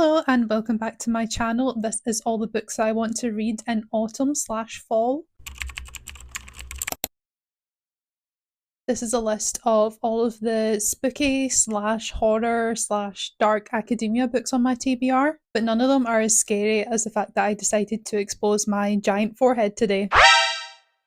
Hello and welcome back to my channel. This is all the books I want to read in autumn/fall. This is a list of all of the spooky/horror/dark academia books on my TBR, but none of them are as scary as the fact that I decided to expose my giant forehead today.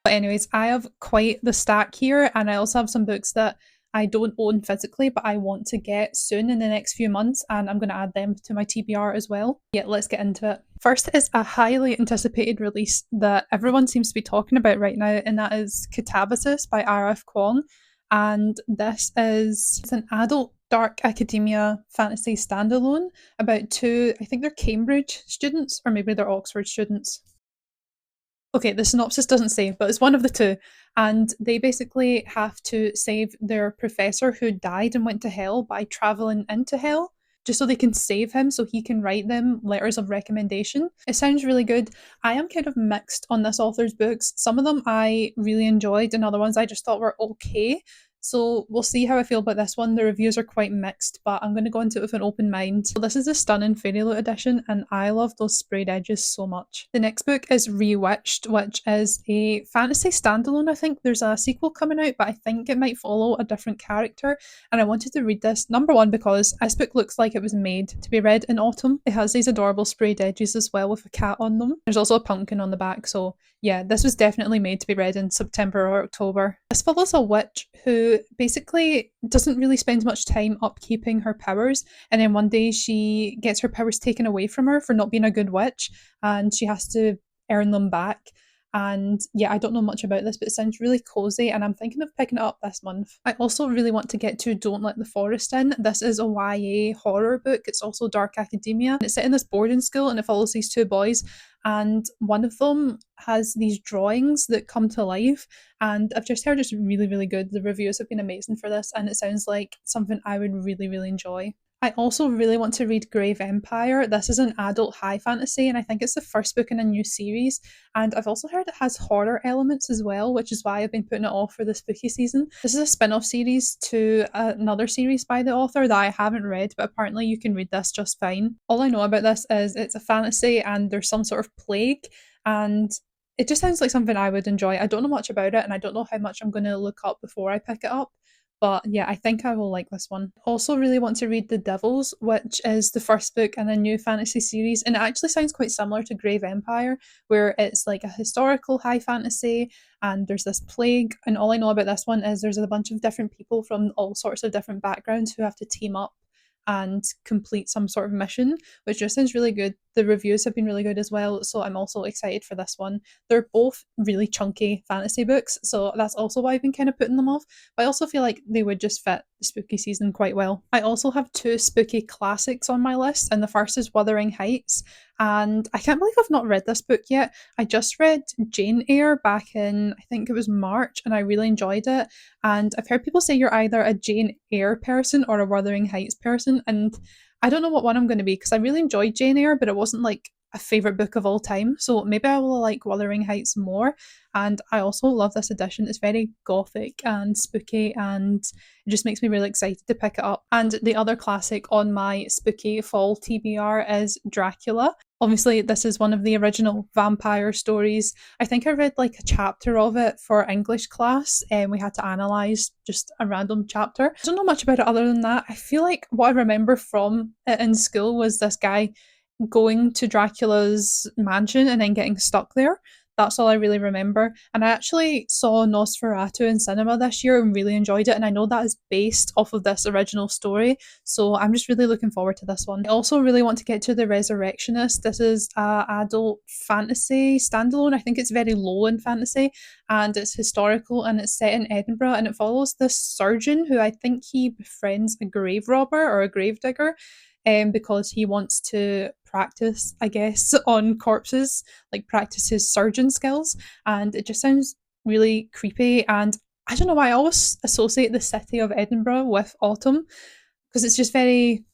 But anyways, I have quite the stack here, and I also have some books that I don't own physically, but I want to get soon in the next few months, and I'm going to add them to my TBR as well. Yeah, let's get into it. First is a highly anticipated release that everyone seems to be talking about right now, and that is Katabasis by R.F. Kuang. And this is an adult dark academia fantasy standalone about two, I think they're Cambridge students, or maybe they're Oxford students. Okay, the synopsis doesn't say, but it's one of the two. And they basically have to save their professor who died and went to hell by travelling into hell, just so they can save him so he can write them letters of recommendation. It sounds really good. I am kind of mixed on this author's books. Some of them I really enjoyed, and other ones I just thought were okay. So we'll see how I feel about this one. The reviews are quite mixed, but I'm going to go into it with an open mind. So this is a stunning Fairy Loot edition, and I love those sprayed edges so much. The next book is Rewitched, which is a fantasy standalone. I think there's a sequel coming out, but I think it might follow a different character. And I wanted to read this, number one, because this book looks like it was made to be read in autumn. It has these adorable sprayed edges as well with a cat on them. There's also a pumpkin on the back, so yeah, this was definitely made to be read in September or October. This follows a witch who basically doesn't really spend much time upkeeping her powers, and then one day she gets her powers taken away from her for not being a good witch, and she has to earn them back. And yeah, I don't know much about this, but it sounds really cozy, and I'm thinking of picking it up this month. I also really want to get to Don't Let the Forest In. This is a YA horror book. It's also dark academia. It's set in this boarding school, and it follows these two boys, and one of them has these drawings that come to life, and I've just heard it's really, really good. The reviews have been amazing for this, and it sounds like something I would really, really enjoy. I also really want to read Grave Empire. This is an adult high fantasy, and I think it's the first book in a new series. And I've also heard it has horror elements as well, which is why I've been putting it off for the spooky season. This is a spin-off series to another series by the author that I haven't read, but apparently you can read this just fine. All I know about this is it's a fantasy and there's some sort of plague, and it just sounds like something I would enjoy. I don't know much about it, and I don't know how much I'm going to look up before I pick it up. But yeah, I think I will like this one. Also really want to read The Devils, which is the first book in a new fantasy series, and it actually sounds quite similar to Grave Empire, where it's like a historical high fantasy and there's this plague, and all I know about this one is there's a bunch of different people from all sorts of different backgrounds who have to team up and complete some sort of mission, which just sounds really good. The reviews have been really good as well, so I'm also excited for this one. They're both really chunky fantasy books, so that's also why I've been kind of putting them off, but I also feel like they would just fit the spooky season quite well. I also have two spooky classics on my list, and the first is Wuthering Heights, and I can't believe I've not read this book yet. I just read Jane Eyre back in, I think it was March, and I really enjoyed it, and I've heard people say you're either a Jane Eyre person or a Wuthering Heights person, and I don't know what one I'm going to be, because I really enjoyed Jane Eyre, but it wasn't like a favourite book of all time, so maybe I will like Wuthering Heights more. And I also love this edition. It's very gothic and spooky, and it just makes me really excited to pick it up. And the other classic on my spooky fall TBR is Dracula. Obviously, this is one of the original vampire stories. I think I read like a chapter of it for English class, and we had to analyse just a random chapter. I don't know much about it other than that. I feel like what I remember from it in school was this guy going to Dracula's mansion and then getting stuck there. That's all I really remember. And I actually saw Nosferatu in cinema this year and really enjoyed it. And I know that is based off of this original story. So I'm just really looking forward to this one. I also really want to get to The Resurrectionist. This is an adult fantasy standalone. I think it's very low in fantasy, and it's historical, and it's set in Edinburgh, and it follows this surgeon who I think he befriends a grave robber or a grave digger. Because he wants to practice, I guess, on corpses, like practice his surgeon skills, and it just sounds really creepy. And I don't know why I always associate the city of Edinburgh with autumn, because it's just very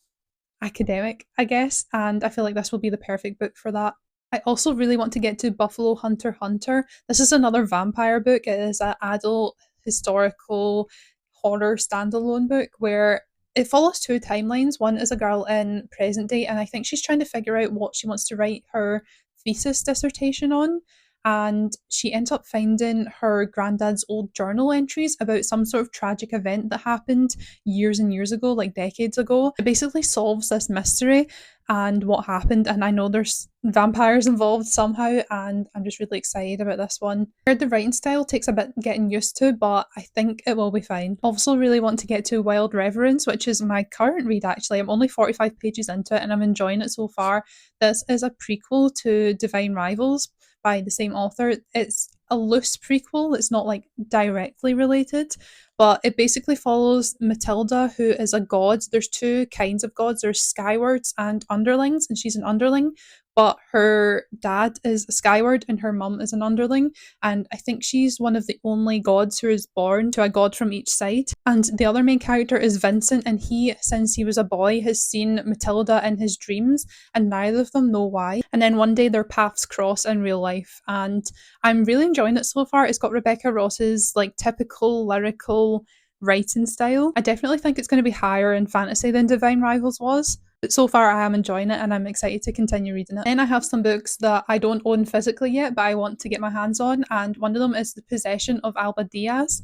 academic, I guess, and I feel like this will be the perfect book for that. I also really want to get to Buffalo Hunter Hunter. This is another vampire book. It is an adult historical horror standalone book where it follows two timelines. One is a girl in present day, and I think she's trying to figure out what she wants to write her thesis dissertation on. And she ends up finding her granddad's old journal entries about some sort of tragic event that happened years and years ago, like decades ago. It basically solves this mystery and what happened. And I know there's vampires involved somehow, and I'm just really excited about this one. I heard the writing style takes a bit getting used to, but I think it will be fine. Also really want to get to Wild Reverence, which is my current read actually. I'm only 45 pages into it and I'm enjoying it so far. This is a prequel to Divine Rivals by the same author. It's a loose prequel, it's not like directly related, but it basically follows Matilda, who is a god. There's two kinds of gods, there's skywards and underlings, and she's an underling, but her dad is a skyward and her mum is an underling, and I think she's one of the only gods who is born to a god from each side. And the other main character is Vincent, and he, since he was a boy, has seen Matilda in his dreams, and neither of them know why. And then one day their paths cross in real life, and I'm really enjoying it so far. It's got Rebecca Ross's like typical lyrical writing style. I definitely think it's going to be higher in fantasy than Divine Rivals was, but so far I am enjoying it and I'm excited to continue reading it. Then I have some books that I don't own physically yet, but I want to get my hands on, and one of them is The Possession of Alba Diaz.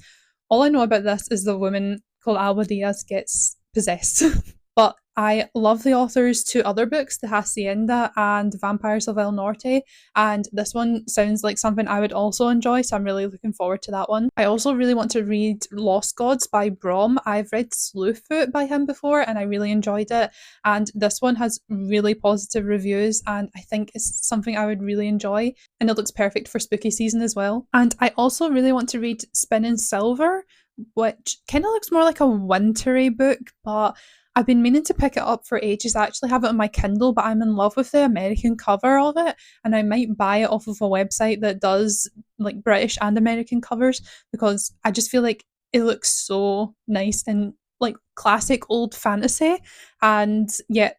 All I know about this is the woman called Alba Diaz gets possessed. But I love the author's two other books, The Hacienda and Vampires of El Norte, and this one sounds like something I would also enjoy, so I'm really looking forward to that one. I also really want to read Lost Gods by Brom. I've read Slewfoot by him before and I really enjoyed it, and this one has really positive reviews and I think it's something I would really enjoy, and it looks perfect for spooky season as well. And I also really want to read Spinning Silver, which kind of looks more like a wintry book, but I've been meaning to pick it up for ages. I actually have it on my Kindle, but I'm in love with the American cover of it, and I might buy it off of a website that does like British and American covers, because I just feel like it looks so nice and like classic old fantasy. And yeah,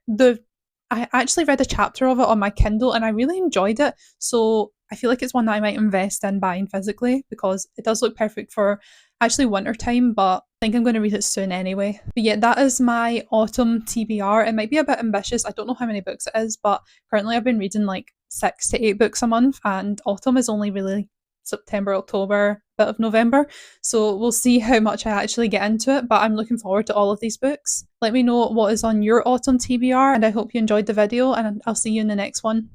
I actually read a chapter of it on my Kindle and I really enjoyed it. So I feel like it's one that I might invest in buying physically, because it does look perfect for actually winter time, but I think I'm going to read it soon anyway. But yeah, that is my autumn TBR. It might be a bit ambitious. I don't know how many books it is, but currently I've been reading like 6 to 8 books a month, and autumn is only really September, October, bit of November. So we'll see how much I actually get into it, but I'm looking forward to all of these books. Let me know what is on your autumn TBR, and I hope you enjoyed the video, and I'll see you in the next one.